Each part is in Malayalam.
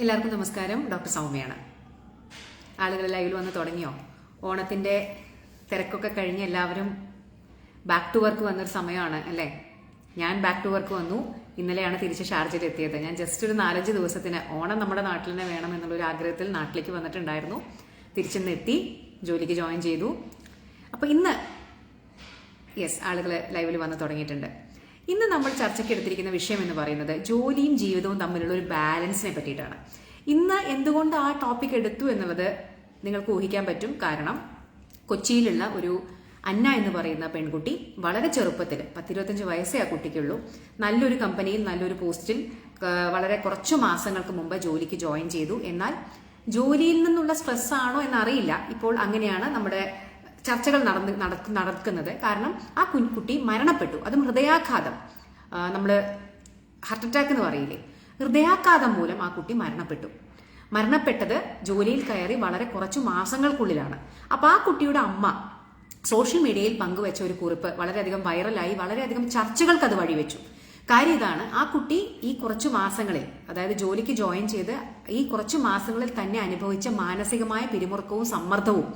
എല്ലാവർക്കും നമസ്കാരം. ഡോക്ടർ സൗമ്യയാണ്. ആളുകൾ ലൈവിൽ വന്ന് തുടങ്ങിയോ? ഓണത്തിന്റെ തിരക്കൊക്കെ കഴിഞ്ഞ് എല്ലാവരും ബാക്ക് ടു വർക്ക് വന്നൊരു സമയമാണ് അല്ലേ? ഞാൻ ബാക്ക് ടു വർക്ക് വന്നു. ഇന്നലെയാണ് തിരിച്ച് ഷാർജയിൽ എത്തിയത്. ഞാൻ ജസ്റ്റ് ഒരു 4-5 ദിവസത്തിന് ഓണം നമ്മുടെ നാട്ടിൽ തന്നെ വേണം എന്നുള്ളൊരു ആഗ്രഹത്തിൽ നാട്ടിലേക്ക് വന്നിട്ടുണ്ടായിരുന്നു. തിരിച്ചെന്ന് എത്തി, ജോലിക്ക് ജോയിൻ ചെയ്തു. അപ്പോൾ ഇന്ന് ആളുകൾ ലൈവിൽ വന്ന് തുടങ്ങിയിട്ടുണ്ട്. ഇന്ന് നമ്മൾ ചർച്ചയ്ക്ക് എടുത്തിരിക്കുന്ന വിഷയം എന്ന് പറയുന്നത് ജോലിയും ജീവിതവും തമ്മിലുള്ള ഒരു ബാലൻസിനെ പറ്റിയിട്ടാണ്. ഇന്ന് എന്തുകൊണ്ട് ആ ടോപ്പിക് എടുത്തു എന്നുള്ളത് നിങ്ങൾക്ക് ഊഹിക്കാൻ പറ്റും. കാരണം കൊച്ചിയിലുള്ള ഒരു അന്ന എന്ന് പറയുന്ന പെൺകുട്ടി വളരെ ചെറുപ്പത്തിൽ 10-25 വയസ്സേ ആ കുട്ടിക്കുള്ളൂ. നല്ലൊരു കമ്പനിയിൽ നല്ലൊരു പോസ്റ്റിൽ വളരെ കുറച്ചു മാസങ്ങൾക്ക് മുമ്പ് ജോലിക്ക് ജോയിൻ ചെയ്തു. എന്നാൽ ജോലിയിൽ നിന്നുള്ള സ്ട്രെസ് ആണോ എന്നറിയില്ല. ഇപ്പോൾ അങ്ങനെയാണ് നമ്മുടെ ചർച്ചകൾ നടക്കുന്നത്. കാരണം ആ കുട്ടി മരണപ്പെട്ടു. അതും ഹൃദയാഘാതം, നമ്മൾ ഹാർട്ട് അറ്റാക്ക് എന്ന് പറയില്ലേ, ഹൃദയാഘാതം മൂലം ആ കുട്ടി മരണപ്പെട്ടത് ജോലിയിൽ കയറി വളരെ കുറച്ചു മാസങ്ങൾക്കുള്ളിലാണ്. അപ്പൊ ആ കുട്ടിയുടെ അമ്മ സോഷ്യൽ മീഡിയയിൽ പങ്കുവെച്ച ഒരു കുറിപ്പ് വളരെയധികം വൈറലായി, വളരെയധികം ചർച്ചകൾക്ക് അത് വഴിവെച്ചു. കാര്യം ഇതാണ്, ആ കുട്ടി ഈ കുറച്ചു മാസങ്ങളിൽ, അതായത് ജോലിക്ക് ജോയിൻ ചെയ്ത് ഈ കുറച്ചു മാസങ്ങളിൽ തന്നെ അനുഭവിച്ച മാനസികമായ പിരിമുറുക്കവും സമ്മർദ്ദവും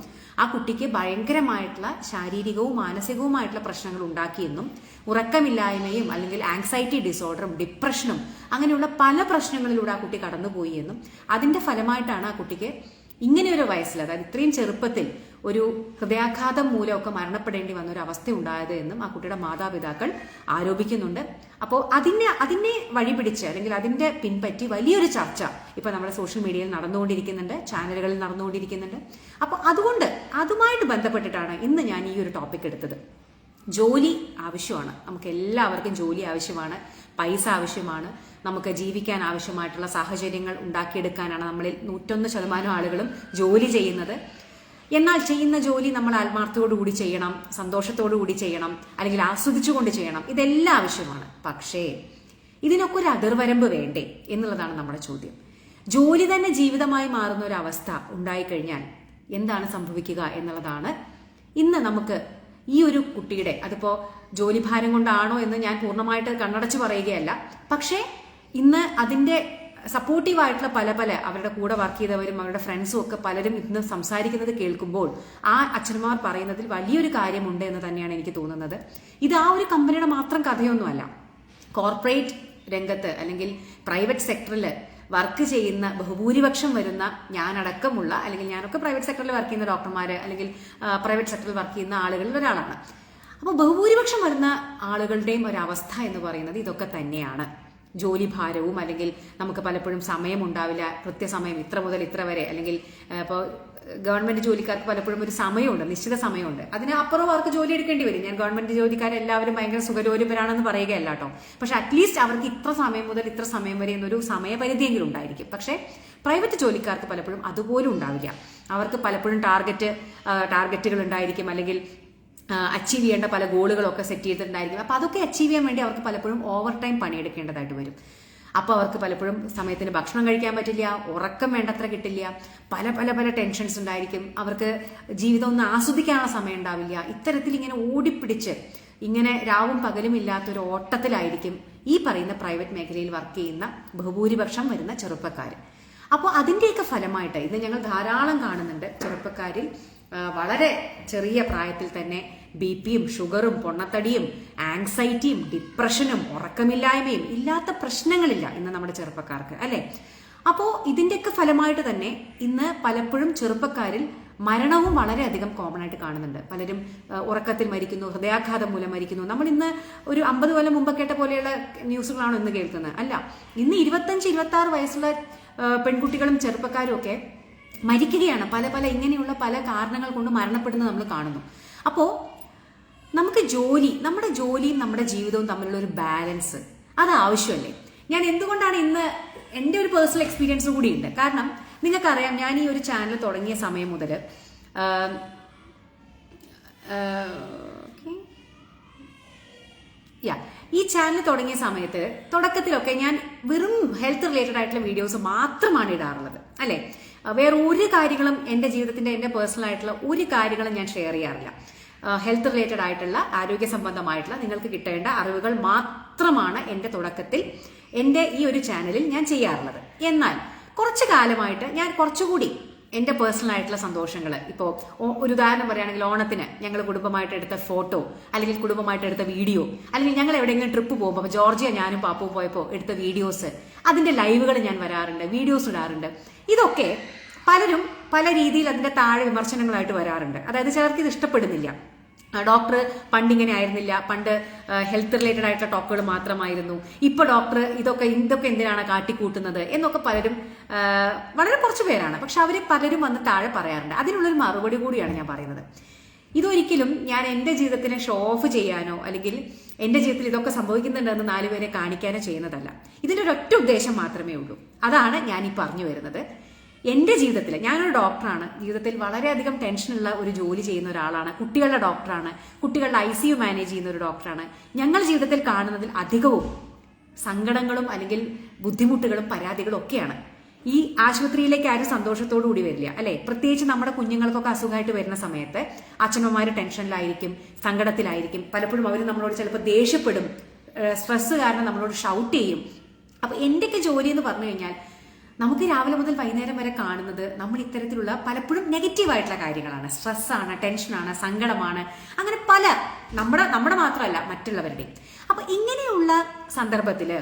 ആ കുട്ടിക്ക് ഭയങ്കരമായിട്ടുള്ള ശാരീരികവും മാനസികവുമായിട്ടുള്ള പ്രശ്നങ്ങൾ ഉണ്ടാക്കിയെന്നും ഉറക്കമില്ലായ്മയും അല്ലെങ്കിൽ ആങ്സൈറ്റി ഡിസോർഡറും ഡിപ്രഷനും അങ്ങനെയുള്ള പല പ്രശ്നങ്ങളിലൂടെ ആ കുട്ടി കടന്നുപോയി എന്നും അതിന്റെ ഫലമായിട്ടാണ് ആ കുട്ടിക്ക് ഇങ്ങനെ ഒരു വയസ്സിൽ, അതായത് ഇത്രയും ചെറുപ്പത്തിൽ ഒരു ഹൃദയാഘാതം മൂലമൊക്കെ മരണപ്പെടേണ്ടി വന്ന ഒരു അവസ്ഥ ഉണ്ടായത് എന്നും ആ കുട്ടിയുടെ മാതാപിതാക്കൾ ആരോപിക്കുന്നുണ്ട്. അപ്പോൾ അതിനെ വഴിപിടിച്ച് അല്ലെങ്കിൽ അതിന്റെ പിൻപറ്റി വലിയൊരു ചർച്ച ഇപ്പൊ നമ്മുടെ സോഷ്യൽ മീഡിയയിൽ നടന്നുകൊണ്ടിരിക്കുന്നുണ്ട്, ചാനലുകളിൽ നടന്നുകൊണ്ടിരിക്കുന്നുണ്ട്. അപ്പോൾ അതുമായിട്ട് ബന്ധപ്പെട്ടിട്ടാണ് ഇന്ന് ഞാൻ ഈ ഒരു ടോപ്പിക് എടുത്തത്. ജോലി ആവശ്യമാണ്, നമുക്ക് എല്ലാവർക്കും ജോലി ആവശ്യമാണ്, പൈസ ആവശ്യമാണ്, നമുക്ക് ജീവിക്കാൻ ആവശ്യമായിട്ടുള്ള സാഹചര്യങ്ങൾ ഉണ്ടാക്കിയെടുക്കാനാണ് നമ്മളിൽ 101% ആളുകളും ജോലി ചെയ്യുന്നത്. എന്നാൽ ചെയ്യുന്ന ജോലി നമ്മൾ ആത്മാർത്ഥത്തോടുകൂടി ചെയ്യണം, സന്തോഷത്തോടുകൂടി ചെയ്യണം, അല്ലെങ്കിൽ ആസ്വദിച്ചുകൊണ്ട് ചെയ്യണം. ഇതെല്ലാം ആവശ്യമാണ്. പക്ഷേ ഇതിനൊക്കെ ഒരു അതിർവരമ്പ് വേണ്ടേ എന്നുള്ളതാണ് നമ്മുടെ ചോദ്യം. ജോലി തന്നെ ജീവിതമായി മാറുന്ന ഒരു അവസ്ഥ ഉണ്ടായിക്കഴിഞ്ഞാൽ എന്താണ് സംഭവിക്കുക എന്നുള്ളതാണ് ഇന്ന് നമുക്ക് ഈ ഒരു കുട്ടിയുടെ, അതിപ്പോ ജോലിഭാരം കൊണ്ടാണോ എന്ന് ഞാൻ പൂർണ്ണമായിട്ട് കണ്ണടച്ച് പറയുകയല്ല, പക്ഷേ ഇന്ന് അതിന്റെ സപ്പോർട്ടീവായിട്ടുള്ള പല അവരുടെ കൂടെ വർക്ക് ചെയ്തവരും അവരുടെ ഫ്രണ്ട്സും ഒക്കെ പലരും ഇന്ന് സംസാരിക്കുന്നത് കേൾക്കുമ്പോൾ ആ അച്ഛന്മാർ പറയുന്നതിൽ വലിയൊരു കാര്യമുണ്ട് എന്ന് തന്നെയാണ് എനിക്ക് തോന്നുന്നത്. ഇത് ആ ഒരു കമ്പനിയുടെ മാത്രം കഥയൊന്നുമല്ല. കോർപ്പറേറ്റ് രംഗത്ത് അല്ലെങ്കിൽ പ്രൈവറ്റ് സെക്ടറിൽ വർക്ക് ചെയ്യുന്ന ബഹുഭൂരിപക്ഷം വരുന്ന ഞാനടക്കമുള്ള, അല്ലെങ്കിൽ ഞാനൊക്കെ പ്രൈവറ്റ് സെക്ടറിൽ വർക്ക് ചെയ്യുന്ന ഡോക്ടർമാര് അല്ലെങ്കിൽ പ്രൈവറ്റ് സെക്ടറിൽ വർക്ക് ചെയ്യുന്ന ആളുകളിൽ ഒരാളാണ്. അപ്പോൾ ബഹുഭൂരിപക്ഷം വരുന്ന ആളുകളുടെയും ഒരവസ്ഥ എന്ന് പറയുന്നത് ഇതൊക്കെ തന്നെയാണ്. ജോലി ഭാരവും, അല്ലെങ്കിൽ നമുക്ക് പലപ്പോഴും സമയമുണ്ടാവില്ല, കൃത്യസമയം ഇത്ര മുതൽ ഇത്ര വരെ, അല്ലെങ്കിൽ ഇപ്പോൾ ഗവൺമെന്റ് ജോലിക്കാർക്ക് പലപ്പോഴും ഒരു സമയമുണ്ട്, നിശ്ചിത സമയമുണ്ട്, അതിനപ്പുറം അവർക്ക് ജോലി എടുക്കേണ്ടി വരും. ഞാൻ ഗവൺമെന്റ് ജോലിക്കാരെല്ലാവരും ഭയങ്കര സുഖലോലുപരാണെന്ന് പറയുകയല്ല കേട്ടോ. പക്ഷെ അറ്റ്ലീസ്റ്റ് അവർക്ക് ഇത്ര സമയം മുതൽ ഇത്ര സമയം വരെ എന്നൊരു സമയപരിധിയെങ്കിലും ഉണ്ടായിരിക്കും. പക്ഷെ പ്രൈവറ്റ് ജോലിക്കാർക്ക് പലപ്പോഴും അതുപോലും ഉണ്ടാവില്ല. അവർക്ക് പലപ്പോഴും ടാർഗറ്റുകൾ ഉണ്ടായിരിക്കും, അല്ലെങ്കിൽ അച്ചീവ് ചെയ്യേണ്ട പല ഗോളുകളൊക്കെ സെറ്റ് ചെയ്തിട്ടുണ്ടായിരിക്കും. അപ്പൊ അതൊക്കെ അച്ചീവ് ചെയ്യാൻ വേണ്ടി അവർക്ക് പലപ്പോഴും ഓവർ ടൈം പണിയെടുക്കേണ്ടതായിട്ട് വരും. അപ്പോൾ അവർക്ക് പലപ്പോഴും സമയത്തിന് ഭക്ഷണം കഴിക്കാൻ പറ്റില്ല, ഉറക്കം വേണ്ടത്ര കിട്ടില്ല, പല ടെൻഷൻസ് ഉണ്ടായിരിക്കും. അവർക്ക് ജീവിതം ഒന്ന് ആസ്വദിക്കാനുള്ള സമയം ഉണ്ടാവില്ല. ഇത്തരത്തിൽ ഇങ്ങനെ ഓടിപ്പിടിച്ച് ഇങ്ങനെ രാവും പകലും ഇല്ലാത്തൊരു ഓട്ടത്തിലായിരിക്കും ഈ പറയുന്ന പ്രൈവറ്റ് മേഖലയിൽ വർക്ക് ചെയ്യുന്ന ബഹുഭൂരിപക്ഷം വരുന്ന ചെറുപ്പക്കാർ. അപ്പോൾ അതിൻ്റെയൊക്കെ ഫലമായിട്ട് ഇന്ന് ഞങ്ങൾ ധാരാളം കാണുന്നുണ്ട് ചെറുപ്പക്കാരിൽ വളരെ ചെറിയ പ്രായത്തിൽ തന്നെ ബിപിയും ഷുഗറും പൊണ്ണത്തടിയും ആങ്സൈറ്റിയും ഡിപ്രഷനും ഉറക്കമില്ലായ്മയും ഇല്ലാത്ത പ്രശ്നങ്ങളില്ല ഇന്ന് നമ്മുടെ ചെറുപ്പക്കാർക്ക്, അല്ലെ? അപ്പോൾ ഇതിന്റെയൊക്കെ ഫലമായിട്ട് തന്നെ ഇന്ന് പലപ്പോഴും ചെറുപ്പക്കാരിൽ മരണവും വളരെയധികം കോമൺ ആയിട്ട് കാണുന്നുണ്ട്. പലരും ഉറക്കത്തിൽ മരിക്കുന്നു, ഹൃദയാഘാതം മൂലം മരിക്കുന്നു. നമ്മൾ ഇന്ന് ഒരു 50 കൊല്ലം മുമ്പ് കേട്ട പോലെയുള്ള ന്യൂസുകളാണ് ഇന്ന് കേൾക്കുന്നത്. അല്ല, ഇന്ന് 25-26 വയസ്സുള്ള പെൺകുട്ടികളും ചെറുപ്പക്കാരും ഒക്കെ മരിക്കുകയാണ്. ഇങ്ങനെയുള്ള പല കാരണങ്ങൾ കൊണ്ട് മരണപ്പെടുന്നത് നമ്മൾ കാണുന്നു. അപ്പോൾ നമുക്ക് നമ്മുടെ ജോലിയും നമ്മുടെ ജീവിതവും തമ്മിലുള്ള ഒരു ബാലൻസ് അത് ആവശ്യമല്ലേ? ഞാൻ എന്തുകൊണ്ടാണ് ഇന്ന് എൻ്റെ ഒരു പേഴ്സണൽ എക്സ്പീരിയൻസ് കൂടി ഉണ്ട്. കാരണം നിങ്ങൾക്കറിയാം, ഞാൻ ഈ ഒരു ചാനൽ തുടങ്ങിയ സമയം മുതൽ ഈ ചാനൽ തുടങ്ങിയ സമയത്ത് തുടക്കത്തിലൊക്കെ ഞാൻ വെറും ഹെൽത്ത് റിലേറ്റഡ് ആയിട്ടുള്ള വീഡിയോസ് മാത്രമാണ് ഇടാറുള്ളത്, അല്ലെ? വേറെ ഒരു കാര്യങ്ങളും എൻ്റെ ജീവിതത്തിന്റെ, എൻ്റെ പേഴ്സണൽ ആയിട്ടുള്ള ഒരു കാര്യങ്ങളും ഞാൻ ഷെയർ ചെയ്യാറില്ല. ഹെൽത്ത് റിലേറ്റഡ് ആയിട്ടുള്ള, ആരോഗ്യ സംബന്ധമായിട്ടുള്ള നിങ്ങൾക്ക് കിട്ടേണ്ട അറിവുകൾ മാത്രമാണ് എൻ്റെ തുടക്കത്തിൽ എൻ്റെ ഈ ഒരു ചാനലിൽ ഞാൻ ചെയ്യാറുള്ളത്. എന്നാൽ കുറച്ചു കാലമായിട്ട് ഞാൻ കുറച്ചുകൂടി എൻ്റെ പേഴ്സണൽ ആയിട്ടുള്ള സന്തോഷങ്ങൾ, ഇപ്പോൾ ഒരു ഉദാഹരണം പറയുകയാണെങ്കിൽ ഓണത്തിന് ഞങ്ങൾ കുടുംബമായിട്ട് എടുത്ത ഫോട്ടോ, അല്ലെങ്കിൽ കുടുംബമായിട്ട് എടുത്ത വീഡിയോ, അല്ലെങ്കിൽ ഞങ്ങൾ എവിടെയെങ്കിലും ട്രിപ്പ് പോകുമ്പോൾ ജോർജിയ ഞാനും പാപ്പും പോയപ്പോൾ എടുത്ത വീഡിയോസ്, അതിന്റെ ലൈവുകൾ ഞാൻ വരാറുണ്ട്, വീഡിയോസ് ഇടാറുണ്ട്. ഇതൊക്കെ പലരും പല രീതിയിൽ അതിന്റെ താഴെ വിമർശനങ്ങളായിട്ട് വരാറുണ്ട്. അതായത് ചിലർക്ക് ഇത് ഇഷ്ടപ്പെടുന്നില്ല. ഡോക്ടർ പണ്ടിങ്ങനെ ആയിരുന്നില്ല, പണ്ട് ഹെൽത്ത് റിലേറ്റഡ് ആയിട്ടുള്ള ടോക്കുകൾ മാത്രമായിരുന്നു, ഇപ്പൊ ഡോക്ടർ ഇതൊക്കെ എന്തിനാണ് കാട്ടിക്കൂട്ടുന്നത് എന്നൊക്കെ പലരും, വളരെ കുറച്ച് പേരാണ്, പക്ഷെ അവര് പലരും വന്ന് താഴെ പറയാറുണ്ട്. അതിനുള്ളൊരു മറുപടി കൂടിയാണ് ഞാൻ പറയുന്നത്. ഇതൊരിക്കലും ഞാൻ എൻ്റെ ജീവിതത്തിനെ ഷോ ഓഫ് ചെയ്യാനോ അല്ലെങ്കിൽ എൻ്റെ ജീവിതത്തിൽ ഇതൊക്കെ സംഭവിക്കുന്നുണ്ടെന്ന് 4 പേരെ കാണിക്കാനോ ചെയ്യുന്നതല്ല. ഇതിൻ്റെ ഒരൊറ്റ ഉദ്ദേശം മാത്രമേ ഉള്ളൂ. അതാണ് ഞാൻ ഈ പറഞ്ഞു വരുന്നത്. എൻ്റെ ജീവിതത്തിൽ, ഞാനൊരു ഡോക്ടറാണ്, ജീവിതത്തിൽ വളരെയധികം ടെൻഷനുള്ള ഒരു ജോലി ചെയ്യുന്ന ഒരാളാണ്, കുട്ടികളുടെ ഡോക്ടറാണ്, കുട്ടികളുടെ ICU മാനേജ് ചെയ്യുന്ന ഒരു ഡോക്ടറാണ്. ഞങ്ങൾ ജീവിതത്തിൽ കാണുന്നതിൽ അധികവും സങ്കടങ്ങളും അല്ലെങ്കിൽ ബുദ്ധിമുട്ടുകളും പരാതികളും ഒക്കെയാണ്. ഈ ആശുപത്രിയിലേക്ക് ആരും സന്തോഷത്തോടു കൂടി വരില്ല, അല്ലെ? പ്രത്യേകിച്ച് നമ്മുടെ കുഞ്ഞുങ്ങൾക്കൊക്കെ അസുഖമായിട്ട് വരുന്ന സമയത്ത് അച്ഛനമ്മമാര് ടെൻഷനിലായിരിക്കും, സങ്കടത്തിലായിരിക്കും. പലപ്പോഴും അവർ നമ്മളോട് ചിലപ്പോൾ ദേഷ്യപ്പെടും, സ്ട്രെസ് കാരണം നമ്മളോട് ഷൗട്ട് ചെയ്യും. അപ്പൊ എന്റെയൊക്കെ ജോലി എന്ന് പറഞ്ഞു കഴിഞ്ഞാൽ നമുക്ക് രാവിലെ മുതൽ വൈകുന്നേരം വരെ കാണുന്നത് നമ്മൾ ഇത്തരത്തിലുള്ള പലപ്പോഴും നെഗറ്റീവായിട്ടുള്ള കാര്യങ്ങളാണ്. സ്ട്രെസ്സാണ്, ടെൻഷനാണ്, സങ്കടമാണ്, അങ്ങനെ പല നമ്മുടെ മാത്രമല്ല മറ്റുള്ളവരുടെയും. അപ്പൊ ഇങ്ങനെയുള്ള സന്ദർഭത്തില്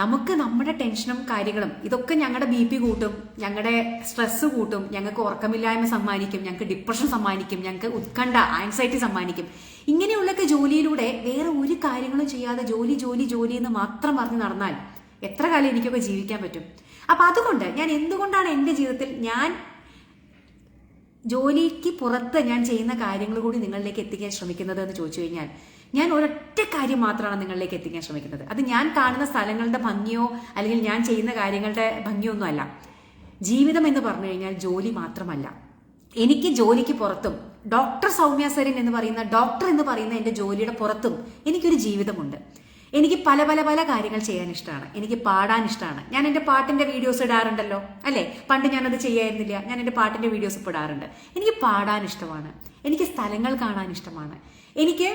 നമുക്ക് നമ്മുടെ ടെൻഷനും കാര്യങ്ങളും ഇതൊക്കെ ഞങ്ങളുടെ BP കൂട്ടും, ഞങ്ങളുടെ സ്ട്രെസ് കൂട്ടും, ഞങ്ങൾക്ക് ഉറക്കമില്ലായ്മ സമ്മാനിക്കും, ഞങ്ങൾക്ക് ഡിപ്രഷൻ സമ്മാനിക്കും, ഞങ്ങൾക്ക് ഉത്കണ്ഠ, ആൻസൈറ്റി സമ്മാനിക്കും. ഇങ്ങനെയുള്ളൊക്കെ ജോലിയിലൂടെ വേറെ ഒരു കാര്യങ്ങളും ചെയ്യാതെ ജോലി ജോലി ജോലി എന്ന് മാത്രം പറഞ്ഞ് നടന്നാൽ എത്ര കാലം എനിക്കൊക്കെ ജീവിക്കാൻ പറ്റും? അപ്പൊ അതുകൊണ്ട് ഞാൻ എന്തുകൊണ്ടാണ് എൻ്റെ ജീവിതത്തിൽ ഞാൻ ജോലിക്ക് പുറത്ത് ഞാൻ ചെയ്യുന്ന കാര്യങ്ങൾ കൂടി നിങ്ങളിലേക്ക് എത്തിക്കാൻ ശ്രമിക്കുന്നത് എന്ന് ചോദിച്ചു കഴിഞ്ഞാൽ, ഞാൻ ഒരൊറ്റ കാര്യം മാത്രമാണ് നിങ്ങളിലേക്ക് എത്തിക്കാൻ ശ്രമിക്കുന്നത്. അത് ഞാൻ കാണുന്ന സ്ഥലങ്ങളുടെ ഭംഗിയോ അല്ലെങ്കിൽ ഞാൻ ചെയ്യുന്ന കാര്യങ്ങളുടെ ഭംഗിയോ ഒന്നും അല്ല. ജീവിതം എന്ന് പറഞ്ഞു കഴിഞ്ഞാൽ ജോലി മാത്രമല്ല. എനിക്ക് ജോലിക്ക് പുറത്തും ഡോക്ടർ സൗമ്യ സരിൻ എന്ന് പറയുന്ന എൻ്റെ ജോലിയുടെ പുറത്തും എനിക്കൊരു ജീവിതമുണ്ട്. എനിക്ക് പല പല പല കാര്യങ്ങൾ ചെയ്യാൻ ഇഷ്ടമാണ്. എനിക്ക് പാടാൻ ഇഷ്ടമാണ്. ഞാൻ എൻ്റെ പാട്ടിന്റെ വീഡിയോസ് ഇടാറുണ്ടല്ലോ, അല്ലെ? പണ്ട് ഞാനത് ചെയ്യായിരുന്നില്ല, ഞാൻ എൻ്റെ പാട്ടിന്റെ വീഡിയോസ് ഇപ്പോൾ ഇടാറുണ്ട്. എനിക്ക് പാടാൻ ഇഷ്ടമാണ്, എനിക്ക് സ്ഥലങ്ങൾ കാണാൻ ഇഷ്ടമാണ്, എനിക്ക്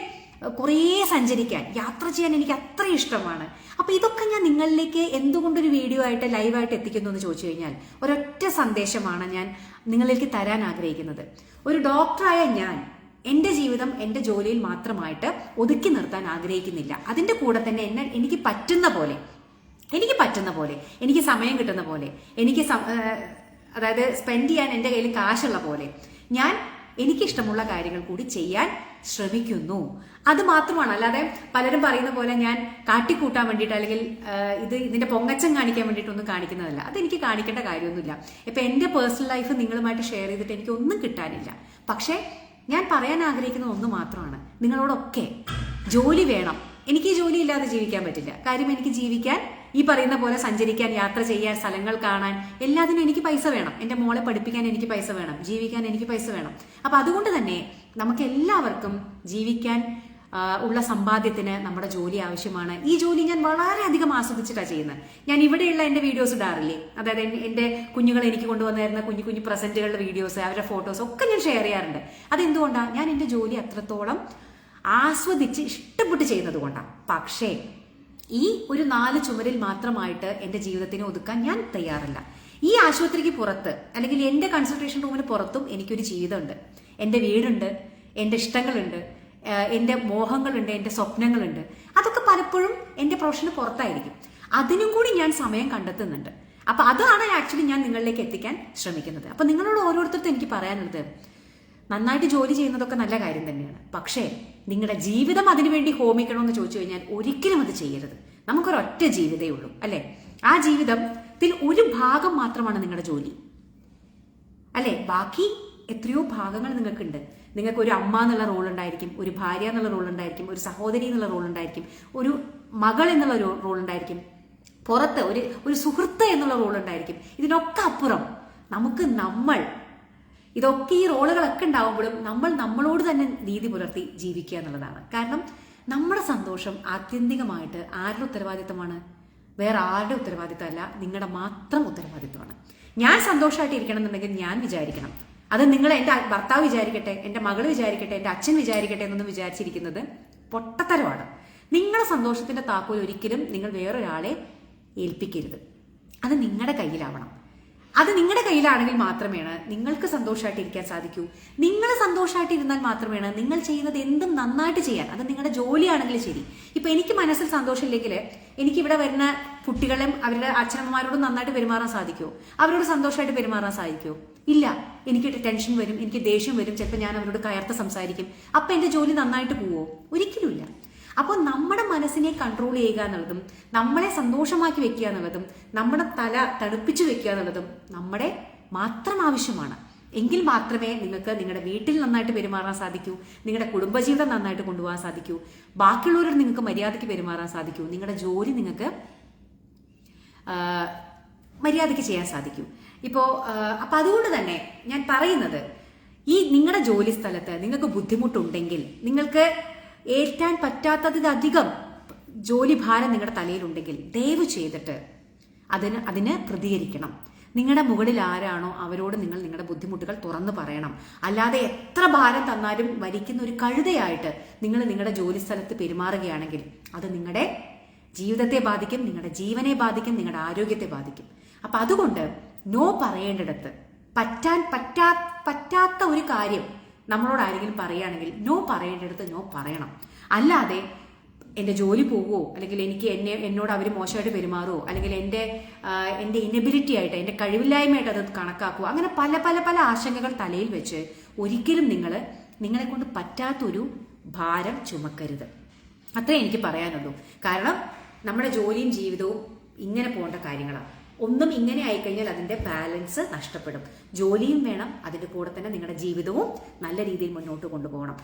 കുറേ സഞ്ചരിക്കാൻ, യാത്ര ചെയ്യാൻ എനിക്ക് അത്ര ഇഷ്ടമാണ്. അപ്പൊ ഇതൊക്കെ ഞാൻ നിങ്ങളിലേക്ക് എന്തുകൊണ്ടൊരു വീഡിയോ ആയിട്ട് ലൈവായിട്ട് എത്തിക്കുന്നു എന്ന് ചോദിച്ചു കഴിഞ്ഞാൽ ഒരൊറ്റ സന്ദേശമാണ് ഞാൻ നിങ്ങളിലേക്ക് തരാൻ ആഗ്രഹിക്കുന്നത്. ഒരു ഡോക്ടറായ ഞാൻ എൻ്റെ ജീവിതം എൻ്റെ ജോലിയിൽ മാത്രമായിട്ട് ഒതുക്കി നിർത്താൻ ആഗ്രഹിക്കുന്നില്ല. അതിൻ്റെ കൂടെ തന്നെ എനിക്ക് പറ്റുന്ന പോലെ, എനിക്ക് സമയം കിട്ടുന്ന പോലെ, അതായത് സ്പെൻഡ് ചെയ്യാൻ എൻ്റെ കയ്യിൽ കാശുള്ള പോലെ ഞാൻ എനിക്കിഷ്ടമുള്ള കാര്യങ്ങൾ കൂടി ചെയ്യാൻ ശ്രമിക്കുന്നു. അത് മാത്രമാണ്. അല്ലാതെ പലരും പറയുന്ന പോലെ ഞാൻ കാട്ടിക്കൂട്ടാൻ വേണ്ടിയിട്ട് അല്ലെങ്കിൽ ഇതിന്റെ പൊങ്ങച്ചം കാണിക്കാൻ വേണ്ടിയിട്ടൊന്നും കാണിക്കുന്നതല്ല. അതെനിക്ക് കാണിക്കേണ്ട കാര്യമൊന്നുമില്ല. ഇപ്പൊ എൻ്റെ പേഴ്സണൽ ലൈഫ് നിങ്ങളുമായിട്ട് ഷെയർ ചെയ്തിട്ട് എനിക്ക് ഒന്നും കിട്ടാനില്ല. പക്ഷേ ഞാൻ പറയാൻ ആഗ്രഹിക്കുന്ന ഒന്ന് മാത്രമാണ്, നിങ്ങളോടൊക്കെ ജോലി വേണം. എനിക്ക് ഈ ജോലി ഇല്ലാതെ ജീവിക്കാൻ പറ്റില്ല. കാര്യം എനിക്ക് ജീവിക്കാൻ, ഈ പറയുന്ന പോലെ സഞ്ചരിക്കാൻ, യാത്ര ചെയ്യാൻ, സ്ഥലങ്ങൾ കാണാൻ, എല്ലാത്തിനും എനിക്ക് പൈസ വേണം. എൻ്റെ മോളെ പഠിപ്പിക്കാൻ എനിക്ക് പൈസ വേണം, ജീവിക്കാൻ എനിക്ക് പൈസ വേണം. അപ്പൊ അതുകൊണ്ട് തന്നെ നമുക്ക് എല്ലാവർക്കും ജീവിക്കാൻ ഉള്ള സമ്പാദ്യത്തിന് നമ്മുടെ ജോലി ആവശ്യമാണ്. ഈ ജോലി ഞാൻ വളരെയധികം ആസ്വദിച്ചിട്ടാണ് ചെയ്യുന്നത്. ഞാൻ ഇവിടെയുള്ള എൻ്റെ വീഡിയോസ് ഇടാറില്ലേ, അതായത് എൻ്റെ കുഞ്ഞുങ്ങൾ എനിക്ക് കൊണ്ടുവന്നിരുന്ന കുഞ്ഞു കുഞ്ഞു പ്രസന്റുകളുടെ വീഡിയോസ്, അവരുടെ ഫോട്ടോസ് ഒക്കെ ഞാൻ ഷെയർ ചെയ്യാറുണ്ട്. അതെന്തുകൊണ്ടാണ്? ഞാൻ എൻ്റെ ജോലി അത്രത്തോളം ആസ്വദിച്ച് ഇഷ്ടപ്പെട്ട് ചെയ്യുന്നത് കൊണ്ടാണ്. പക്ഷേ ഈ ഒരു 4 ചുമരിൽ മാത്രമായിട്ട് എൻ്റെ ജീവിതത്തിനെ ഒതുക്കാൻ ഞാൻ തയ്യാറല്ല. ഈ ആശുപത്രിക്ക് പുറത്ത് അല്ലെങ്കിൽ എൻ്റെ കൺസൾട്ടേഷൻ റൂമിന് പുറത്തും എനിക്കൊരു ജീവിതമുണ്ട്. എൻ്റെ വീടുണ്ട്, എൻ്റെ ഇഷ്ടങ്ങളുണ്ട്, എൻ്റെ മോഹങ്ങളുണ്ട്, എൻ്റെ സ്വപ്നങ്ങളുണ്ട്. അതൊക്കെ പലപ്പോഴും എൻ്റെ പ്രൊഫഷന് പുറത്തായിരിക്കും. അതിനും കൂടി ഞാൻ സമയം കണ്ടെത്തുന്നുണ്ട്. അപ്പൊ അതാണ് ആക്ച്വലി ഞാൻ നിങ്ങളിലേക്ക് എത്തിക്കാൻ ശ്രമിക്കുന്നത്. അപ്പൊ നിങ്ങളോട് ഓരോരുത്തർക്കും എനിക്ക് പറയാനുള്ളത്, നന്നായിട്ട് ജോലി ചെയ്യുന്നതൊക്കെ നല്ല കാര്യം തന്നെയാണ്. പക്ഷേ നിങ്ങളുടെ ജീവിതം അതിനുവേണ്ടി ഹോമിക്കണമെന്ന് ചോദിച്ചു കഴിഞ്ഞാൽ ഒരിക്കലും അത് ചെയ്യരുത്. നമുക്കൊരൊറ്റ ജീവിതമേ ഉള്ളൂ, അല്ലെ? ആ ജീവിതത്തിൽ ഒരു ഭാഗം മാത്രമാണ് നിങ്ങളുടെ ജോലി, അല്ലെ? ബാക്കി എത്രയോ ഭാഗങ്ങൾ നിങ്ങൾക്കുണ്ട്. നിങ്ങൾക്ക് ഒരു അമ്മ എന്നുള്ള റോൾ ഉണ്ടായിരിക്കും, ഒരു ഭാര്യ എന്നുള്ള റോൾ ഉണ്ടായിരിക്കും, ഒരു സഹോദരി എന്നുള്ള റോൾ ഉണ്ടായിരിക്കും, ഒരു മകൾ എന്നുള്ള റോൾ ഉണ്ടായിരിക്കും, പുറത്ത് ഒരു സുഹൃത്ത് എന്നുള്ള റോൾ ഉണ്ടായിരിക്കും. ഇതിനൊക്കെ അപ്പുറം നമുക്ക് ഇതൊക്കെ ഈ റോളുകളൊക്കെ ഉണ്ടാവുമ്പോഴും നമ്മളോട് തന്നെ നീതി പുലർത്തി ജീവിക്കുക എന്നുള്ളതാണ്. കാരണം നമ്മുടെ സന്തോഷം ആത്യന്തികമായിട്ട് ആരുടെ ഉത്തരവാദിത്തമാണ്? വേറെ ആരുടെ ഉത്തരവാദിത്തമല്ല, നിങ്ങളുടെ മാത്രം ഉത്തരവാദിത്തമാണ്. ഞാൻ സന്തോഷമായിട്ട് ഇരിക്കണം എന്നുണ്ടെങ്കിൽ ഞാൻ വിചാരിക്കണം. അത് നിങ്ങൾ എൻ്റെ ഭർത്താവ് വിചാരിക്കട്ടെ, എൻ്റെ മകൾ വിചാരിക്കട്ടെ, എൻ്റെ അച്ഛൻ വിചാരിക്കട്ടെ എന്നൊന്നും വിചാരിച്ചിരിക്കുന്നത് പൊട്ടത്തരമാണ്. നിങ്ങളുടെ സന്തോഷത്തിന്റെ താക്കോൽ ഒരിക്കലും നിങ്ങൾ വേറൊരാളെ ഏൽപ്പിക്കരുത്. അത് നിങ്ങളുടെ കയ്യിലാവണം. അത് നിങ്ങളുടെ കയ്യിലാണെങ്കിൽ മാത്രമേ നിങ്ങൾക്ക് സന്തോഷമായിട്ടിരിക്കാൻ സാധിക്കൂ. നിങ്ങൾ സന്തോഷമായിട്ടിരുന്നാൽ മാത്രമേ നിങ്ങൾ ചെയ്യുന്നത് എന്തും നന്നായിട്ട് ചെയ്യാൻ, അത് നിങ്ങളുടെ ജോലിയാണെങ്കിൽ ശരി. ഇപ്പൊ എനിക്ക് മനസ്സിൽ സന്തോഷമില്ലെങ്കിൽ എനിക്ക് ഇവിടെ വരുന്ന കുട്ടികളും അവരുടെ അച്ഛനമ്മമാരോടും നന്നായിട്ട് പെരുമാറാൻ സാധിക്കുമോ? അവരോട് സന്തോഷമായിട്ട് പെരുമാറാൻ സാധിക്കുമോ? ഇല്ല. എനിക്ക് ടെൻഷൻ വരും, എനിക്ക് ദേഷ്യം വരും, ചിലപ്പോൾ ഞാൻ അവരോട് കയർത്ത് സംസാരിക്കും. അപ്പൊ എന്റെ ജോലി നന്നായിട്ട് പോവോ? ഒരിക്കലുമില്ല. അപ്പോൾ നമ്മുടെ മനസ്സിനെ കൺട്രോൾ ചെയ്യുക എന്നുള്ളതും നമ്മളെ സന്തോഷമാക്കി വെക്കുക എന്നുള്ളതും നമ്മുടെ തല തണുപ്പിച്ചു വെക്കുക എന്നുള്ളതും നമ്മുടെ മാത്രം ആവശ്യമാണ്. എങ്കിൽ മാത്രമേ നിങ്ങൾക്ക് നിങ്ങളുടെ വീട്ടിൽ നന്നായിട്ട് പെരുമാറാൻ സാധിക്കൂ, നിങ്ങളുടെ കുടുംബജീവിതം നന്നായിട്ട് കൊണ്ടുപോകാൻ സാധിക്കൂ, ബാക്കിയുള്ളവരോട് നിങ്ങൾക്ക് മര്യാദയ്ക്ക് പെരുമാറാൻ സാധിക്കൂ, നിങ്ങളുടെ ജോലി നിങ്ങൾക്ക് മര്യാദയ്ക്ക് ചെയ്യാൻ സാധിക്കൂ. അപ്പം അതുകൊണ്ട് തന്നെ ഞാൻ പറയുന്നത്, ഈ നിങ്ങളുടെ ജോലി സ്ഥലത്ത് നിങ്ങൾക്ക് ബുദ്ധിമുട്ടുണ്ടെങ്കിൽ, നിങ്ങൾക്ക് ഏൽക്കാൻ പറ്റാത്തതിലധികം ജോലി ഭാരം നിങ്ങളുടെ തലയിലുണ്ടെങ്കിൽ ദയവ് ചെയ്തിട്ട് അതിന് പ്രതികരിക്കണം. നിങ്ങളുടെ മുകളിൽ ആരാണോ അവരോട് നിങ്ങൾ നിങ്ങളുടെ ബുദ്ധിമുട്ടുകൾ തുറന്നു പറയണം. അല്ലാതെ എത്ര ഭാരം തന്നാലും വലിക്കുന്ന ഒരു കഴുതയായിട്ട് നിങ്ങൾ നിങ്ങളുടെ ജോലി സ്ഥലത്ത് പെരുമാറുകയാണെങ്കിൽ അത് നിങ്ങളുടെ ജീവിതത്തെ ബാധിക്കും, നിങ്ങളുടെ ജീവനെ ബാധിക്കും, നിങ്ങളുടെ ആരോഗ്യത്തെ ബാധിക്കും. അപ്പൊ അതുകൊണ്ട് നോ പറയേണ്ടിടത്ത്, പറ്റാത്ത ഒരു കാര്യം നമ്മളോട് ആരെങ്കിലും പറയുകയാണെങ്കിൽ നോ പറയേണ്ടിടത്ത് നോ പറയണം. അല്ലാതെ എൻ്റെ ജോലി പോവുമോ, അല്ലെങ്കിൽ എന്നോട് അവർ മോശമായിട്ട് പെരുമാറുമോ, അല്ലെങ്കിൽ എൻ്റെ ഇനബിലിറ്റി ആയിട്ട്, എൻ്റെ കഴിവില്ലായ്മയായിട്ട് അത് കണക്കാക്കുമോ, അങ്ങനെ പല പല പല ആശങ്കകൾ തലയിൽ വെച്ച് ഒരിക്കലും നിങ്ങളെ കൊണ്ട് പറ്റാത്തൊരു ഭാരം ചുമക്കരുത്. അത്രേ എനിക്ക് പറയാനുള്ളൂ. കാരണം നമ്മുടെ ജോലിയും ജീവിതവും ഇങ്ങനെ പോകേണ്ട കാര്യങ്ങളാണ്. ഒന്നും ഇങ്ങനെ ആയിക്കഴിഞ്ഞാൽ അതിന്റെ ബാലൻസ് നഷ്ടപ്പെടും. ജോലിയും വേണം, അതിന്റെ കൂടെ തന്നെ നിങ്ങളുടെ ജീവിതവും നല്ല രീതിയിൽ മുന്നോട്ട് കൊണ്ടുപോകണം.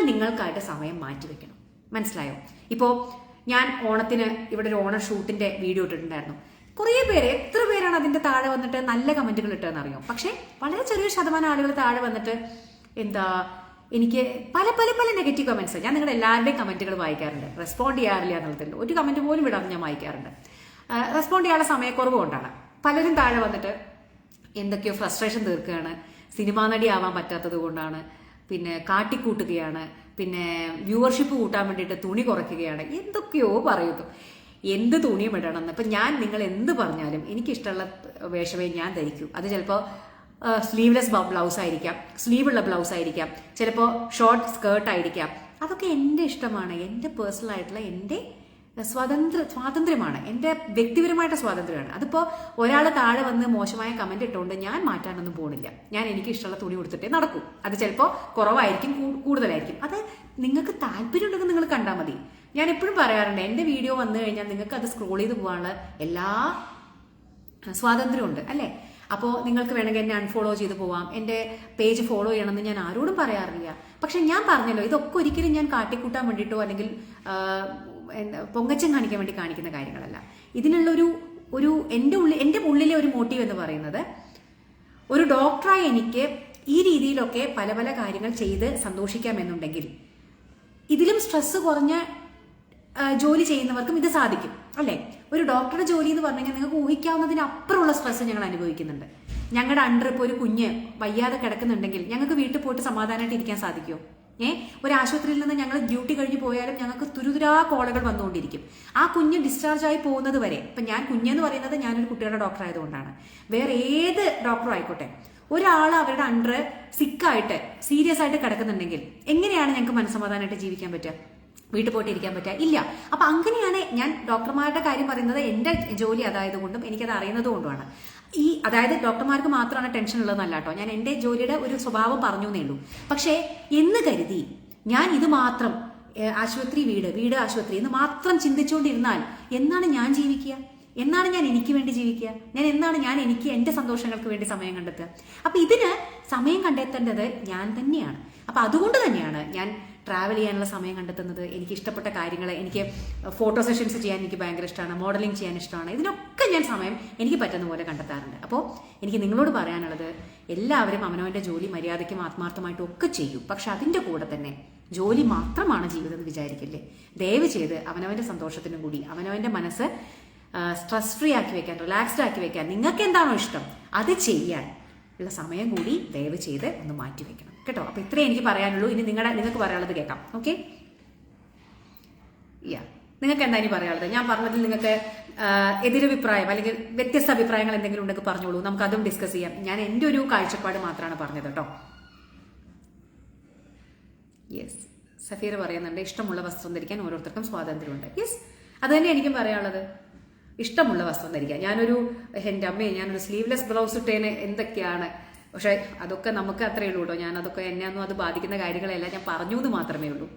നിങ്ങൾക്കായിട്ട് സമയം മാറ്റിവെക്കണം. മനസ്സിലായോ? ഇപ്പോൾ ഞാൻ ഓണത്തിന് ഇവിടെ ഒരു ഓണ ഷൂട്ടിന്റെ വീഡിയോ ഇട്ടിട്ടുണ്ടായിരുന്നു. കുറേ പേര്, എത്ര പേരാണ് അതിന്റെ താഴെ വന്നിട്ട് നല്ല കമന്റുകൾ ഇട്ടതെന്ന് അറിയാം. പക്ഷെ വളരെ ചെറിയ ശതമാനം ആളുകൾ താഴെ വന്നിട്ട് എനിക്ക് പല പല പല നെഗറ്റീവ് കമന്റ്സ്. ഞാൻ നിങ്ങളുടെ എല്ലാവരുടെയും കമന്റുകൾ വായിക്കാറുണ്ട്, റെസ്പോണ്ട് ചെയ്യാറില്ല എന്നുള്ളതിൽ ഒരു കമന്റ് പോലും വിടാതെ ഞാൻ വായിക്കാറുണ്ട്. റെസ്പോണ്ട് ചെയ്യാനുള്ള സമയക്കുറവ് കൊണ്ടാണ്. പലരും താഴെ വന്നിട്ട് എന്തൊക്കെയോ ഫ്രസ്ട്രേഷൻ തീർക്കുകയാണ്, സിനിമാ നടി ആവാൻ പറ്റാത്തത് കൊണ്ടാണ്, പിന്നെ കാട്ടിക്കൂട്ടുകയാണ്, പിന്നെ വ്യൂവർഷിപ്പ് കൂട്ടാൻ വേണ്ടിയിട്ട് തുണി കുറയ്ക്കുകയാണ്, എന്തൊക്കെയോ പറയുന്നു. എന്ത് തുണിയും ഇടണമെന്ന്. ഇപ്പം നിങ്ങൾ എന്ത് പറഞ്ഞാലും എനിക്കിഷ്ടമുള്ള വേഷമേ ഞാൻ ധരിക്കൂ. അത് ചിലപ്പോൾ സ്ലീവ്ലെസ് ബ്ലൗസ് ആയിരിക്കാം, സ്ലീവുള്ള ബ്ലൗസ് ആയിരിക്കാം, ചിലപ്പോൾ ഷോർട്ട് സ്കേർട്ട് ആയിരിക്കാം. അതൊക്കെ എൻ്റെ ഇഷ്ടമാണ്, എൻ്റെ പേഴ്സണൽ ആയിട്ടുള്ള എൻ്റെ സ്വാതന്ത്ര്യമാണ്, എൻ്റെ വ്യക്തിപരമായിട്ട് സ്വാതന്ത്ര്യമാണ്. അതിപ്പോൾ ഒരാൾ താഴെ വന്ന് മോശമായ കമന്റ് ഇട്ടുകൊണ്ട് ഞാൻ മാറ്റാനൊന്നും പോണില്ല. ഞാൻ എനിക്ക് ഇഷ്ടമുള്ള തുണി കൊടുത്തിട്ടേ നടക്കൂ. അത് ചിലപ്പോൾ കുറവായിരിക്കും, കൂടുതലായിരിക്കും. അത് നിങ്ങൾക്ക് താല്പര്യം ഉണ്ടെങ്കിൽ നിങ്ങൾ കണ്ടാൽ മതി. ഞാൻ എപ്പോഴും പറയാറുണ്ട്, എൻ്റെ വീഡിയോ വന്നു കഴിഞ്ഞാൽ നിങ്ങൾക്ക് അത് സ്ക്രോൾ ചെയ്ത് പോകാനുള്ള എല്ലാ സ്വാതന്ത്ര്യമുണ്ട് അല്ലേ? അപ്പോൾ നിങ്ങൾക്ക് വേണമെങ്കിൽ എന്നെ അൺഫോളോ ചെയ്ത് പോവാം, എൻ്റെ പേജ് ഫോളോ ചെയ്യണമെന്ന് ഞാൻ ആരോടും പറയാറില്ല. പക്ഷെ ഞാൻ പറഞ്ഞല്ലോ, ഇതൊക്കെ ഒരിക്കലും ഞാൻ കാട്ടിക്കൂട്ടാൻ വേണ്ടിയിട്ടോ അല്ലെങ്കിൽ പൊങ്ങച്ചം കാണിക്കാൻ വേണ്ടി കാണിക്കുന്ന കാര്യങ്ങളല്ല. ഇതിനുള്ളൊരു എൻ്റെ ഉള്ളിലെ ഒരു മോട്ടീവ് എന്ന് പറയുന്നത്, ഒരു ഡോക്ടറായി എനിക്ക് ഈ രീതിയിലൊക്കെ പല പല കാര്യങ്ങൾ ചെയ്ത് സന്തോഷിക്കാമെന്നുണ്ടെങ്കിൽ ഇതിലും സ്ട്രെസ് കുറഞ്ഞ ജോലി ചെയ്യുന്നവർക്കും ഇത് സാധിക്കും അല്ലേ? ഒരു ഡോക്ടറുടെ ജോലി എന്ന് പറഞ്ഞു കഴിഞ്ഞാൽ നിങ്ങൾക്ക് ഊഹിക്കാവുന്നതിനപ്പുറമുള്ള സ്ട്രെസ് ഞങ്ങൾ അനുഭവിക്കുന്നുണ്ട്. ഞങ്ങളുടെ അണ്ടർ ഇപ്പോൾ ഒരു കുഞ്ഞ് വയ്യാതെ കിടക്കുന്നുണ്ടെങ്കിൽ ഞങ്ങൾക്ക് വീട്ടിൽ പോയിട്ട് സമാധാനമായിട്ട് ഇരിക്കാൻ സാധിക്കുമോ? ഒരു ആശുപത്രിയിൽ നിന്ന് ഞങ്ങൾ ഡ്യൂട്ടി കഴിഞ്ഞ് പോയാലും ഞങ്ങൾക്ക് തുരുതുരാ കോളുകൾ വന്നുകൊണ്ടിരിക്കും. ആ കുഞ്ഞ് ഡിസ്ചാർജ് ആയി പോകുന്നത് വരെ. ഇപ്പം ഞാൻ കുഞ്ഞെന്ന് പറയുന്നത് ഞാനൊരു കുട്ടികളുടെ ഡോക്ടർ ആയതുകൊണ്ടാണ്. വേറെ ഏത് ഡോക്ടറും ആയിക്കോട്ടെ, ഒരാൾ അവരുടെ അണ്ടർ സിക്കായിട്ട് സീരിയസ് ആയിട്ട് കിടക്കുന്നുണ്ടെങ്കിൽ എങ്ങനെയാണ് ഞങ്ങൾക്ക് മനസ്സമാധാനമായിട്ട് ജീവിക്കാൻ പറ്റുക? വീട്ടിൽ പോയിട്ട് ഇരിക്കാൻ പറ്റുക? ഇല്ല. അപ്പൊ അങ്ങനെയാണ് ഞാൻ ഡോക്ടർമാരുടെ കാര്യം പറയുന്നത്. എൻ്റെ ജോലി അതായത് കൊണ്ടും എനിക്കത് അറിയുന്നത് കൊണ്ടുമാണ്. അതായത് ഡോക്ടർമാർക്ക് മാത്രമാണ് ടെൻഷൻ ഉള്ളതെന്നല്ല കേട്ടോ, ഞാൻ എൻ്റെ ജോലിയുടെ ഒരു സ്വഭാവം പറഞ്ഞു എന്നേ ഉള്ളൂ. പക്ഷേ എന്ന് കരുതി ഞാൻ ഇത് മാത്രം ആശുപത്രി വീട് ആശുപത്രി എന്ന് മാത്രം ചിന്തിച്ചുകൊണ്ടിരുന്നാൽ എന്നാണ് ഞാൻ ജീവിക്കുക? എന്നാണ് ഞാൻ എനിക്ക് വേണ്ടി ജീവിക്കുക? ഞാൻ എനിക്ക് എൻ്റെ സന്തോഷങ്ങൾക്ക് വേണ്ടി സമയം കണ്ടെത്തുക? അപ്പൊ ഇതിന് സമയം കണ്ടെത്തേണ്ടത് ഞാൻ തന്നെയാണ്. അപ്പൊ അതുകൊണ്ട് തന്നെയാണ് ഞാൻ ട്രാവൽ ചെയ്യാനുള്ള സമയം കണ്ടെത്തുന്നത്. എനിക്ക് ഇഷ്ടപ്പെട്ട കാര്യങ്ങൾ, എനിക്ക് ഫോട്ടോ സെഷൻസ് ചെയ്യാൻ എനിക്ക് ഭയങ്കര ഇഷ്ടമാണ്, മോഡലിംഗ് ചെയ്യാൻ ഇഷ്ടമാണ്. ഇതിനൊക്കെ ഞാൻ സമയം എനിക്ക് പറ്റുന്ന പോലെ കണ്ടെത്താറുണ്ട്. അപ്പോൾ എനിക്ക് നിങ്ങളോട് പറയാനുള്ളത്, എല്ലാവരും അവനവൻ്റെ ജോലി മര്യാദയ്ക്കും ആത്മാർത്ഥമായിട്ടും ഒക്കെ ചെയ്യും. പക്ഷെ അതിൻ്റെ കൂടെ തന്നെ ജോലി മാത്രമാണ് ജീവിതം എന്ന് വിചാരിക്കില്ലേ. ദയവ് ചെയ്ത് അവനവൻ്റെ സന്തോഷത്തിനും കൂടി അവനവൻ്റെ മനസ്സ് സ്ട്രെസ് ഫ്രീ ആക്കി വെക്കാൻ, റിലാക്സ്ഡ് ആക്കി വെക്കാൻ, നിങ്ങൾക്ക് എന്താണോ ഇഷ്ടം അത് ചെയ്യാൻ ഉള്ള സമയം കൂടി ദയവ് ചെയ്ത് ഒന്ന് മാറ്റിവെക്കണം കേട്ടോ. അപ്പൊ ഇത്രേ എനിക്ക് പറയാനുള്ളൂ. ഇനി നിങ്ങൾക്ക് പറയാനുള്ളത് കേൾക്കാം. ഓക്കെ, നിങ്ങൾക്ക് എന്താ ഇനി പറയാനുള്ളത്? ഞാൻ പറഞ്ഞതിൽ നിങ്ങൾക്ക് എതിരഭിപ്രായം അല്ലെങ്കിൽ വ്യത്യസ്ത അഭിപ്രായങ്ങൾ എന്തെങ്കിലും ഉണ്ടെങ്കിൽ പറഞ്ഞോളൂ, നമുക്ക് അതും ഡിസ്കസ് ചെയ്യാം. ഞാൻ എൻ്റെ ഒരു കാഴ്ചപ്പാട് മാത്രമാണ് പറഞ്ഞത് കേട്ടോ. യെസ്, സഫീർ പറയുന്നുണ്ട് ഇഷ്ടമുള്ള വസ്ത്രം ധരിക്കാൻ ഓരോരുത്തർക്കും സ്വാതന്ത്ര്യമുണ്ട്. യെസ്, അത് തന്നെ എനിക്കും പറയാനുള്ളത്. ഇഷ്ടമുള്ള വസ്ത്രം ധരിക്കാം. എൻ്റെ അമ്മയെ ഞാനൊരു സ്ലീവ്ലെസ് ബ്ലൗസ് ഇട്ടേനെ എന്തൊക്കെയാണ്. പക്ഷെ അതൊക്കെ നമുക്ക് അത്രയേ ഉള്ളൂ കേട്ടോ. ഞാൻ അതൊക്കെ എന്നെ ഒന്നും അത് ബാധിക്കുന്ന കാര്യങ്ങളെല്ലാം ഞാൻ പറഞ്ഞു എന്ന് മാത്രമേ ഉള്ളൂ.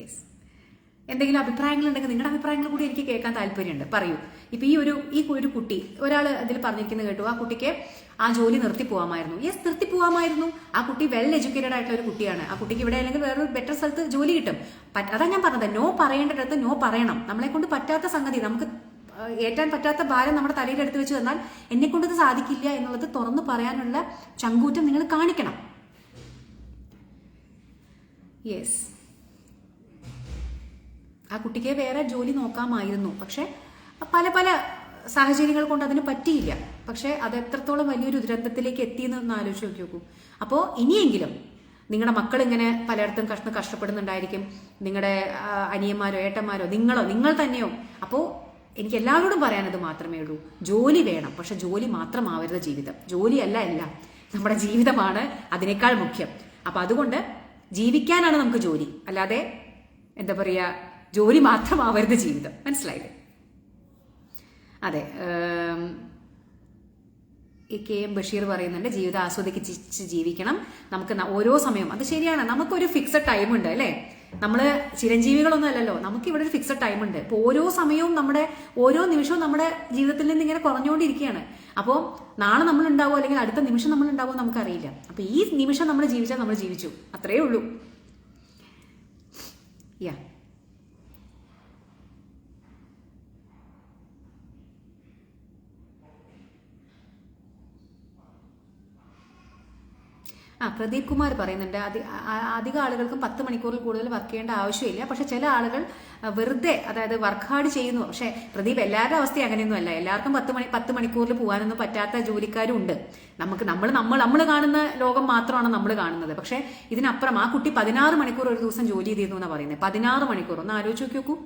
യെസ്, എന്തെങ്കിലും അഭിപ്രായങ്ങളുണ്ടെങ്കിൽ നിങ്ങളുടെ അഭിപ്രായങ്ങൾ കൂടി എനിക്ക് കേൾക്കാൻ താല്പര്യമുണ്ട്. പറയൂ. ഇപ്പൊ ഈ ഒരു കുട്ടി, ഒരാൾ അതിൽ പറഞ്ഞിരിക്കുന്നത് കേട്ടു, ആ കുട്ടിക്ക് ആ ജോലി നിർത്തി പോകാമായിരുന്നു. യെസ്, നിർത്തി പോകാമായിരുന്നു. ആ കുട്ടി വെൽ എഡ്യൂക്കേറ്റഡ് ആയിട്ടുള്ള ഒരു കുട്ടിയാണ്. ആ കുട്ടിക്ക് ഇവിടെ അല്ലെങ്കിൽ വേറൊരു ബെറ്റർ സ്ഥലത്ത് ജോലി കിട്ടും. അതാ ഞാൻ പറഞ്ഞത്, നോ പറയേണ്ടടുത്ത് നോ പറയണം. നമ്മളെ കൊണ്ട് പറ്റാത്ത സംഗതി, നമുക്ക് ഏറ്റാൻ പറ്റാത്ത ഭാരം നമ്മുടെ തലയിൽ എടുത്ത് വെച്ച് തന്നാൽ എന്നെ കൊണ്ട് ഇത് സാധിക്കില്ല എന്നുള്ളത് തുറന്നു പറയാനുള്ള ചങ്കൂറ്റം നിങ്ങൾ കാണിക്കണം. യെസ്, ആ കുട്ടിക്ക് വേറെ ജോലി നോക്കാമായിരുന്നു. പക്ഷെ പല പല സാഹചര്യങ്ങൾ കൊണ്ട് അതിന് പറ്റിയില്ല. പക്ഷെ അത് എത്രത്തോളം വലിയൊരു ദുരന്തത്തിലേക്ക് എത്തിയെന്ന് ആലോചിച്ച് നോക്കൂ. അപ്പോൾ ഇനിയെങ്കിലും നിങ്ങളുടെ മക്കൾ ഇങ്ങനെ പലയിടത്തും കഷ്ടപ്പെടുന്നുണ്ടായിരിക്കും. നിങ്ങളുടെ അനിയന്മാരോ ഏട്ടന്മാരോ നിങ്ങൾ തന്നെയോ. അപ്പോൾ എനിക്ക് എല്ലാവരോടും പറയാനത് മാത്രമേ ഉള്ളൂ. ജോലി വേണം, പക്ഷെ ജോലി മാത്രമാവരുത് ജീവിതം. ജോലിയല്ല എല്ലാം, നമ്മുടെ ജീവിതമാണ് അതിനേക്കാൾ മുഖ്യം. അപ്പൊ അതുകൊണ്ട് ജീവിക്കാനാണ് നമുക്ക് ജോലി, അല്ലാതെ എന്താ പറയുക, ജോലി മാത്രമാവരുത് ജീവിതം. മനസ്സിലായില്ലേ? അതെ, KM ബഷീർ പറയുന്നുണ്ട് ജീവിതം ആസ്വദിച്ച് ജീവിക്കണം. നമുക്ക് ഓരോ സമയവും, അത് ശരിയാണ്, നമുക്കൊരു ഫിക്സഡ് ടൈം ഉണ്ട് അല്ലേ? നമ്മള് ചിരഞ്ജീവികളൊന്നും അല്ലല്ലോ. നമുക്ക് ഇവിടെ ഒരു ഫിക്സഡ് ടൈം ഉണ്ട്. ഇപ്പോൾ ഓരോ സമയവും ഓരോ നിമിഷവും നമ്മുടെ ജീവിതത്തിൽ നിന്ന് ഇങ്ങനെ കുറഞ്ഞുകൊണ്ടിരിക്കുകയാണ്. അപ്പോൾ നാളെ നമ്മൾ ഉണ്ടാവുമോ അല്ലെങ്കിൽ അടുത്ത നിമിഷം നമ്മൾ ഉണ്ടാവുമോ നമുക്കറിയില്ല. അപ്പൊ ഈ നിമിഷം നമ്മൾ ജീവിച്ചാൽ നമ്മൾ ജീവിച്ചു, അത്രയേ ഉള്ളൂ. യാ, പ്രദീപ് കുമാർ പറയുന്നുണ്ട് അധികം ആളുകൾക്കും 10 മണിക്കൂറിൽ കൂടുതൽ വർക്ക് ചെയ്യേണ്ട ആവശ്യമില്ല. പക്ഷെ ചില ആളുകൾ വെറുതെ, അതായത് വർക്ക് ഹാർഡ് ചെയ്യുന്നു. പക്ഷെ പ്രദീപ്, എല്ലാവരുടെ അവസ്ഥ അങ്ങനെയൊന്നും അല്ല. എല്ലാവർക്കും 10 മണിക്കൂറിൽ പോകാനൊന്നും പറ്റാത്ത ജോലിക്കാരും ഉണ്ട്. നമ്മൾ കാണുന്ന ലോകം മാത്രമാണ് നമ്മൾ കാണുന്നത്. പക്ഷെ ഇതിനപ്പുറം ആ കുട്ടി 16 മണിക്കൂർ ഒരു ദിവസം ജോലി ചെയ്തിരുന്നു എന്നാണ് പറയുന്നത്. 16 മണിക്കൂർ, ഒന്ന് ആലോചിച്ച് നോക്കൂ.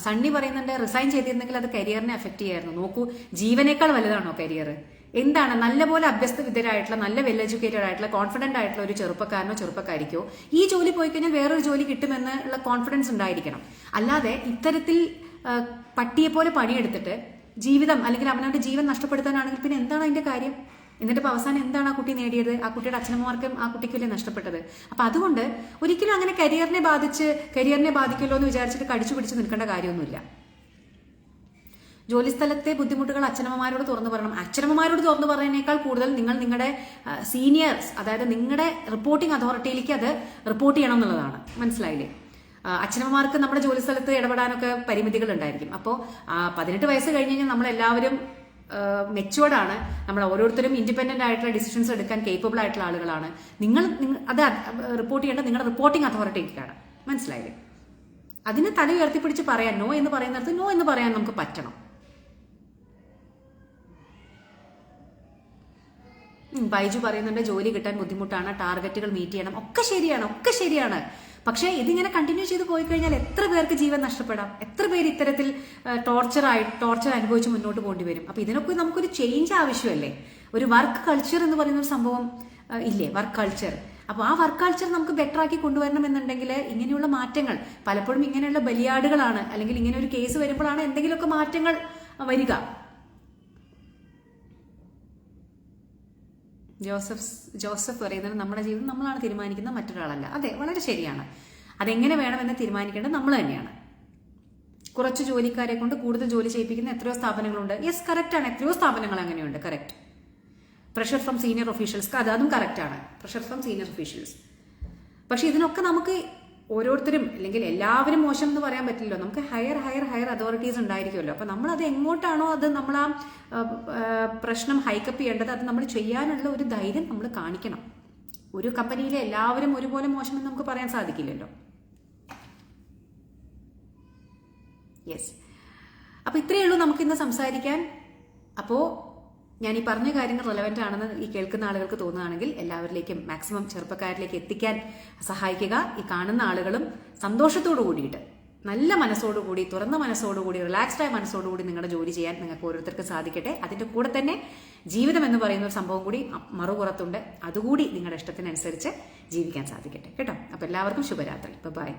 സണ്ണി പറയുന്നുണ്ട് റിസൈൻ ചെയ്തിരുന്നെങ്കിൽ അത് കരിയറിനെ അഫക്ട് ചെയ്യായിരുന്നു. നോക്കൂ, ജീവനേക്കാൾ വലുതാണോ കരിയർ? എന്താണ് നല്ലപോലെ അഭ്യസ്ത വിദ്യരായിട്ടുള്ള, നല്ല വെൽ എഡ്യൂക്കേറ്റഡ് ആയിട്ടുള്ള, കോൺഫിഡന്റ് ആയിട്ടുള്ള ഒരു ചെറുപ്പക്കാരനോ ചെറുപ്പക്കാരിക്കോ ഈ ജോലി പോയി കഴിഞ്ഞാൽ വേറൊരു ജോലി കിട്ടുമെന്നുള്ള കോൺഫിഡൻസ് ഉണ്ടായിരിക്കണം. അല്ലാതെ ഇത്തരത്തിൽ പട്ടിയെ പോലെ പണിയെടുത്തിട്ട് ജീവിതം അല്ലെങ്കിൽ അവനവന്റെ ജീവൻ നഷ്ടപ്പെടുത്താനാണെങ്കിൽ പിന്നെ എന്താണ് അതിന്റെ കാര്യം? എന്നിട്ട് അവസാനം എന്താണ് ആ കുട്ടി നേടിയത്? ആ കുട്ടിയുടെ അച്ഛനമ്മമാർക്കും ആ കുട്ടിക്കല്ലേ നഷ്ടപ്പെട്ടത്. അപ്പൊ അതുകൊണ്ട് ഒരിക്കലും അങ്ങനെ കരിയറിനെ ബാധിക്കുമല്ലോ എന്ന് വിചാരിച്ചിട്ട് കടിച്ചു പിടിച്ച് നിൽക്കേണ്ട കാര്യമൊന്നുമില്ല. ജോലിസ്ഥലത്തെ ബുദ്ധിമുട്ടുകൾ അച്ഛനമ്മമാരോട് തുറന്നു പറയണം. അച്ഛനമ്മമാരോട് തുറന്നു പറയുന്നതിനേക്കാൾ കൂടുതൽ നിങ്ങളുടെ സീനിയേഴ്സ്, അതായത് നിങ്ങളുടെ റിപ്പോർട്ടിംഗ് അതോറിറ്റിയിലേക്ക് അത് റിപ്പോർട്ട് ചെയ്യണം എന്നുള്ളതാണ്. മനസ്സിലായില്ലേ? അച്ഛനമ്മമാർക്ക് നമ്മുടെ ജോലിസ്ഥലത്ത് ഇടപെടാനൊക്കെ പരിമിതികൾ ഉണ്ടായിരിക്കും. അപ്പോൾ 18 വയസ്സ് കഴിഞ്ഞ് കഴിഞ്ഞാൽ നമ്മളെല്ലാവരും മെച്ചുവേർഡാണ്. നമ്മൾ ഓരോരുത്തരും ഇൻഡിപെൻഡന്റ് ആയിട്ടുള്ള ഡിസിഷൻസ് എടുക്കാൻ കേപ്പബിൾ ആയിട്ടുള്ള ആളുകളാണ്. അത് റിപ്പോർട്ട് ചെയ്യേണ്ടത് നിങ്ങളുടെ റിപ്പോർട്ടിംഗ് അതോറിറ്റിക്കാണ്. മനസ്സിലായില്ലേ? അതിന് തല ഉയർത്തിപ്പിടിച്ച് പറയാൻ, നോ എന്ന് പറയുന്നിടത്ത് നോ എന്ന് പറയാൻ നമുക്ക് പറ്റണം. ബൈജു പറയുന്നുണ്ട് ജോലി കിട്ടാൻ ബുദ്ധിമുട്ടാണ്, ടാർഗറ്റുകൾ മീറ്റ് ചെയ്യണം. ഒക്കെ ശരിയാണ്. പക്ഷേ ഇതിങ്ങനെ കണ്ടിന്യൂ ചെയ്ത് പോയി കഴിഞ്ഞാൽ എത്ര പേർക്ക് ജീവൻ നഷ്ടപ്പെടാം? എത്ര പേര് ഇത്തരത്തിൽ ടോർച്ചർ അനുഭവിച്ച് മുന്നോട്ട് പോകേണ്ടി വരും? അപ്പൊ ഇതിനൊക്കെ നമുക്കൊരു ചേഞ്ച് ആവശ്യമല്ലേ? ഒരു വർക്ക് കൾച്ചർ എന്ന് പറയുന്ന ഒരു സംഭവം ഇല്ലേ? Work culture. അപ്പോൾ ആ വർക്ക് കൾച്ചർ നമുക്ക് ബെറ്റർ ആക്കി കൊണ്ടുവരണം എന്നുണ്ടെങ്കിൽ ഇങ്ങനെയുള്ള മാറ്റങ്ങൾ, പലപ്പോഴും ഇങ്ങനെയുള്ള ബലിയാടുകളാണ്, അല്ലെങ്കിൽ ഇങ്ങനെ ഒരു കേസ് വരുമ്പോഴാണ് എന്തെങ്കിലുമൊക്കെ മാറ്റങ്ങൾ വരിക. ജോസഫ് പറയുന്നത് നമ്മുടെ ജീവിതം നമ്മളാണ് തീരുമാനിക്കുന്നത്, മറ്റൊരാളല്ല. അതെ, വളരെ ശരിയാണ്. അതെങ്ങനെ വേണമെന്ന് തീരുമാനിക്കേണ്ടത് നമ്മൾ തന്നെയാണ്. കുറച്ച് ജോലിക്കാരെ കൊണ്ട് കൂടുതൽ ജോലി ചെയ്യിപ്പിക്കുന്ന എത്രയോ സ്ഥാപനങ്ങളുണ്ട്. യെസ്, കറക്റ്റ് ആണ്. എത്രയോ സ്ഥാപനങ്ങൾ അങ്ങനെയുണ്ട്. Correct. Pressure from senior officials, അതും കറക്റ്റ് ആണ്. Pressure from senior officials. പക്ഷെ ഇതിനൊക്കെ നമുക്ക് ഓരോരുത്തരും, അല്ലെങ്കിൽ എല്ലാവരും മോശം എന്ന് പറയാൻ പറ്റില്ലല്ലോ. നമുക്ക് ഹയർ അതോറിറ്റീസ് ഉണ്ടായിരിക്കുമല്ലോ. അപ്പൊ നമ്മൾ അത് എങ്ങോട്ടാണോ അത് നമ്മൾ ആ പ്രശ്നം ഹൈക്കപ്പ് ചെയ്യേണ്ടത്, അത് നമ്മൾ ചെയ്യാനുള്ള ഒരു ധൈര്യം നമ്മൾ കാണിക്കണം. ഒരു കമ്പനിയിലെ എല്ലാവരും ഒരുപോലെ മോശമെന്ന് നമുക്ക് പറയാൻ സാധിക്കില്ലല്ലോ. യെസ്, അപ്പൊ ഇത്രയേ ഉള്ളൂ നമുക്കിന്ന് സംസാരിക്കാൻ. അപ്പോൾ ഞാൻ ഈ പറഞ്ഞ കാര്യങ്ങൾ റെലവെന്റ് ആണെന്ന് ഈ കേൾക്കുന്ന ആളുകൾക്ക് തോന്നുകയാണെങ്കിൽ എല്ലാവരിലേക്കും മാക്സിമം ചെറുപ്പക്കാരിലേക്ക് എത്തിക്കാൻ സഹായിക്കുക. ഈ കാണുന്ന ആളുകളും സന്തോഷത്തോടു കൂടിയിട്ട്, നല്ല മനസ്സോടുകൂടി, തുറന്ന മനസ്സോടുകൂടി, റിലാക്സ്ഡായ മനസ്സോടുകൂടി നിങ്ങളുടെ ജോലി ചെയ്യാൻ നിങ്ങൾക്ക് ഓരോരുത്തർക്കും സാധിക്കട്ടെ. അതിന്റെ കൂടെ തന്നെ ജീവിതം എന്ന് പറയുന്ന ഒരു സംഭവം കൂടി മറുപുറത്തുണ്ട്. അതുകൂടി നിങ്ങളുടെ ഇഷ്ടത്തിനനുസരിച്ച് ജീവിക്കാൻ സാധിക്കട്ടെ കേട്ടോ. അപ്പൊ എല്ലാവർക്കും ശുഭരാത്രി. ബൈ.